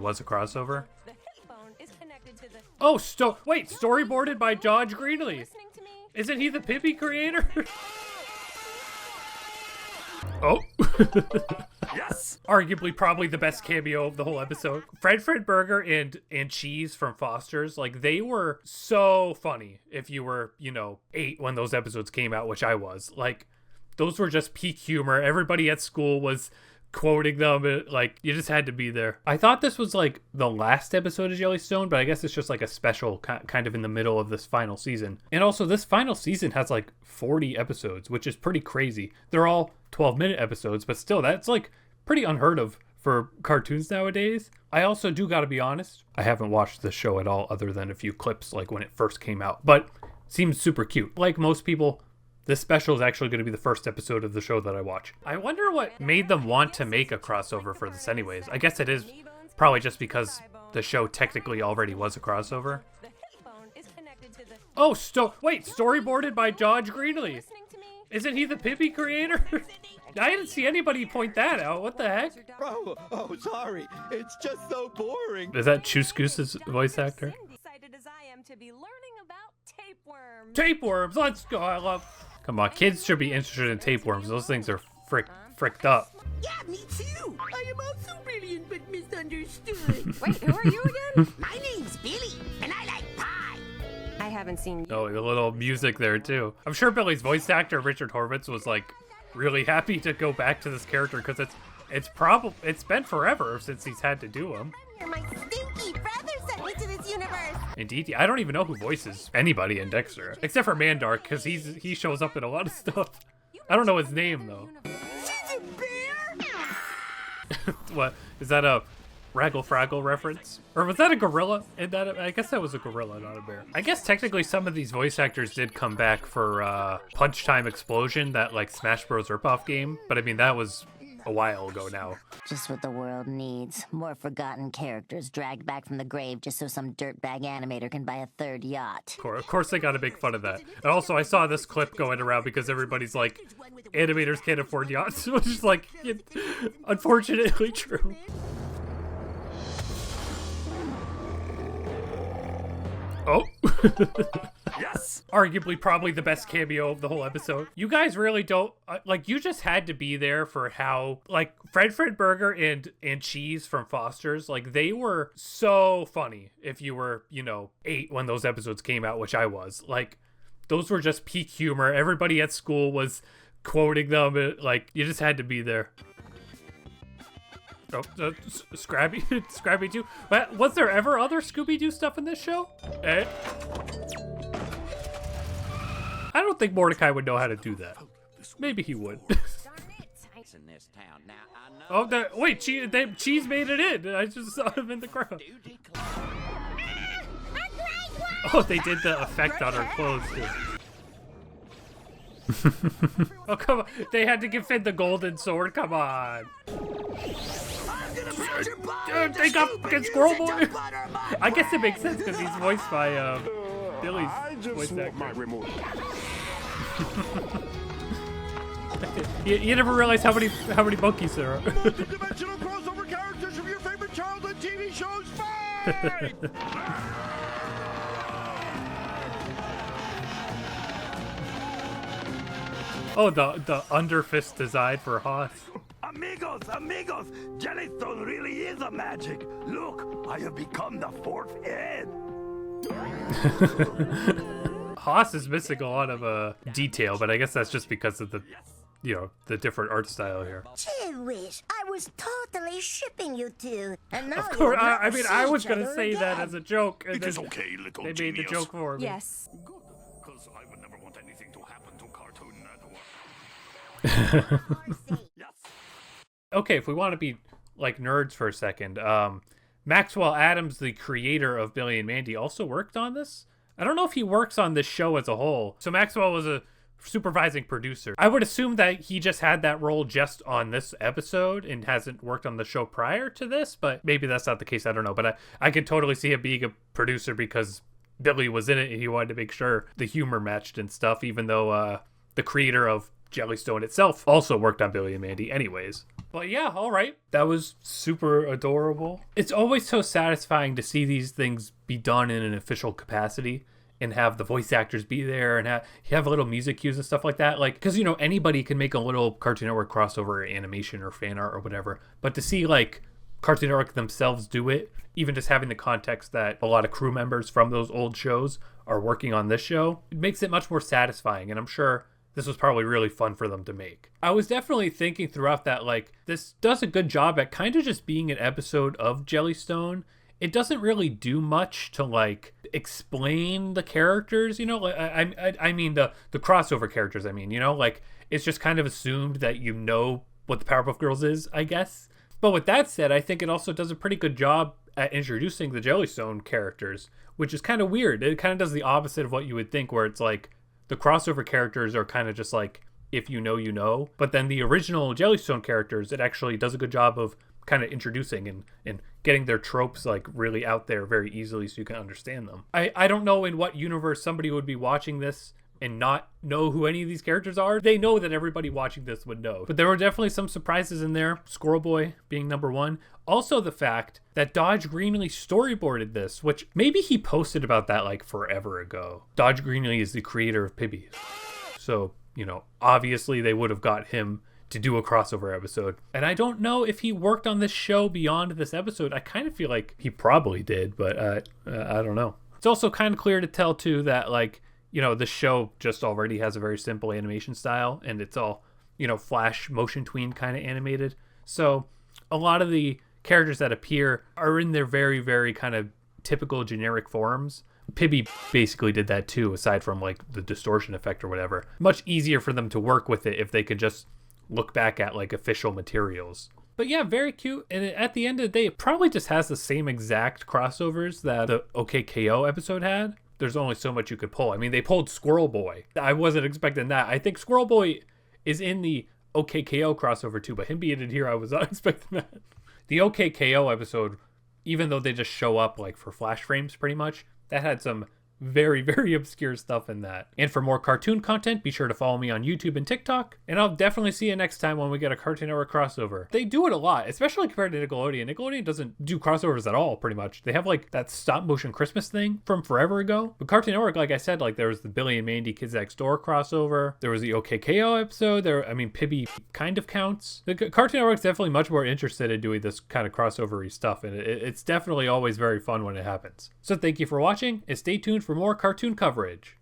was a crossover. Oh, wait, storyboarded by George Greenlee. Isn't he the Pippi creator? Oh. Yes. Arguably probably the best cameo of the whole episode. Fred Burger and Cheese from Foster's, like, they were so funny if you were, 8 when those episodes came out, which I was. Like, those were just peak humor. Everybody at school was quoting them. Like, you just had to be there. I thought this was like the last episode of Jellystone, but I guess it's just like a special kind of in the middle of this final season. And also this final season has like 40 episodes, which is pretty crazy. They're all 12-minute episodes, but still, that's like pretty unheard of for cartoons nowadays. I also do gotta be honest, I haven't watched the show at all other than a few clips like when it first came out, but seems super cute. Like most people, this special is actually going to be the first episode of the show that I watch. I wonder what made them want to make a crossover for this anyways. I guess it is probably just because the show technically already was a crossover. Oh, wait, storyboarded by George Greenlee. Isn't he the Pippi creator? I didn't see anybody point that out. What the heck? Oh, sorry. It's just so boring. Is that Choose Goose's voice actor? Tapeworms, let's go. I love. Come on, kids should be interested in tapeworms. Those things are fricked up. Yeah, me too. I am also brilliant but misunderstood. Wait, who are you again? My name's Billy, and I like pie. I haven't seen. Oh, the little music there too. I'm sure Billy's voice actor Richard Horvitz was like really happy to go back to this character because it's been forever since he's had to do him. My stinky brother sent me to this universe. Indeed, I don't even know who voices anybody in Dexter except for Mandark because he shows up in a lot of stuff. I don't know his name though. She's a bear. What is that, a Raggle Fraggle reference? Or was that a gorilla? I guess that was a gorilla, not a bear. I guess technically some of these voice actors did come back for Punch Time Explosion, that like Smash Bros. Ripoff game. But I mean, that was a while ago now. Just what the world needs. More forgotten characters dragged back from the grave just so some dirtbag animator can buy a third yacht. Of course they gotta make fun of that. And also I saw this clip going around because everybody's like, animators can't afford yachts, which is like, unfortunately true. Oh. Yes. Arguably probably the best cameo of the whole episode. You guys really don't, like, you just had to be there for how, like, Fred Burger and Cheese from Foster's, like, they were so funny if you were, 8 when those episodes came out, which I was. Like, those were just peak humor. Everybody at school was quoting them. Like, you just had to be there. Oh, Scrappy too. Was there ever other Scooby-Doo stuff in this show? I don't think Mordecai would know how to do that. Maybe he would. Oh, wait, Cheese made it in. I just saw him in the crowd. Oh, they did the effect on her clothes too. Oh, come on. They had to give Finn the golden sword. Come on. They got fucking Squirrel Boy. I guess it makes sense because he's voiced by Billy's voice actor. You never realize how many monkeys there are. Multi-dimensional crossover characters from your favorite childhood TV shows. Fight! Oh, the underfist design for Haas. Amigos, Jellystone really is a magic. Look, I have become the 4th head. Haas is missing a lot of detail, but I guess that's just because of the, the different art style here. Gee whiz, I was totally shipping you two. And now Of course, I mean, I was gonna gonna say that as a joke, and It is then okay, little they made genius. the joke for me. Yes. Good, because I would never want anything to happen to Cartoon Network. Yes. Okay, if we want to be like nerds for a second, Maxwell Adams, the creator of Billy and Mandy, also worked on this. I don't know if he works on this show as a whole. So Maxwell was a supervising producer. I would assume that he just had that role just on this episode and hasn't worked on the show prior to this, but maybe that's not the case. I don't know. But I could totally see him being a producer because Billy was in it and he wanted to make sure the humor matched and stuff, even though the creator of Jellystone itself also worked on Billy and Mandy anyways. But yeah, all right. That was super adorable. It's always so satisfying to see these things be done in an official capacity and have the voice actors be there and have little music cues and stuff like that. Like, because, you know, anybody can make a little Cartoon Network crossover animation or fan art or whatever. But to see, like, Cartoon Network themselves do it, even just having the context that a lot of crew members from those old shows are working on this show, it makes it much more satisfying. And I'm sure this was probably really fun for them to make. I was definitely thinking throughout that, like, this does a good job at kind of just being an episode of Jellystone. It doesn't really do much to, like, explain the characters, you know? Like, I mean the crossover characters, I mean, you know? Like, it's just kind of assumed that you know what the Powerpuff Girls is, I guess. But with that said, I think it also does a pretty good job at introducing the Jellystone characters, which is kind of weird. It kind of does the opposite of what you would think, where it's like, the crossover characters are kind of just like, if you know, you know. But then the original Jellystone characters, it actually does a good job of kind of introducing and getting their tropes like really out there very easily so you can understand them. I don't know in what universe somebody would be watching this and not know who any of these characters are. They know that everybody watching this would know. But there were definitely some surprises in there. Squirrel Boy being number one. Also the fact that Dodge Greenlee storyboarded this, which maybe he posted about that like forever ago. Dodge Greenlee is the creator of Pibby. So, you know, obviously they would have got him to do a crossover episode. And I don't know if he worked on this show beyond this episode. I kind of feel like he probably did, but I don't know. It's also kind of clear to tell too that, like, you know, the show just already has a very simple animation style and it's all, you know, flash motion tween kind of animated. So a lot of the characters that appear are in their very, very kind of typical generic forms. Pibby basically did that too, aside from like the distortion effect or whatever. Much easier for them to work with it if they could just look back at like official materials. But yeah, very cute. And at the end of the day, it probably just has the same exact crossovers that the OKKO episode had. There's only so much you could pull. I mean, they pulled Squirrel Boy. I wasn't expecting that. I think Squirrel Boy is in the OKKO crossover too, but him being in here, I was not expecting that. The OKKO episode, even though they just show up like for flash frames pretty much, that had some very, very obscure stuff in that. And for more cartoon content, be sure to follow me on YouTube and TikTok. And I'll definitely see you next time when we get a Cartoon Network crossover. They do it a lot, especially compared to Nickelodeon. Nickelodeon doesn't do crossovers at all, pretty much. They have like that stop motion Christmas thing from forever ago. But Cartoon Network, like I said, like there was the Billy and Mandy Kids Next Door crossover. There was the OKKO episode. I mean, Pibby kind of counts. The Cartoon Network's definitely much more interested in doing this kind of crossover-y stuff. And it's definitely always very fun when it happens. So thank you for watching and stay tuned for more cartoon coverage.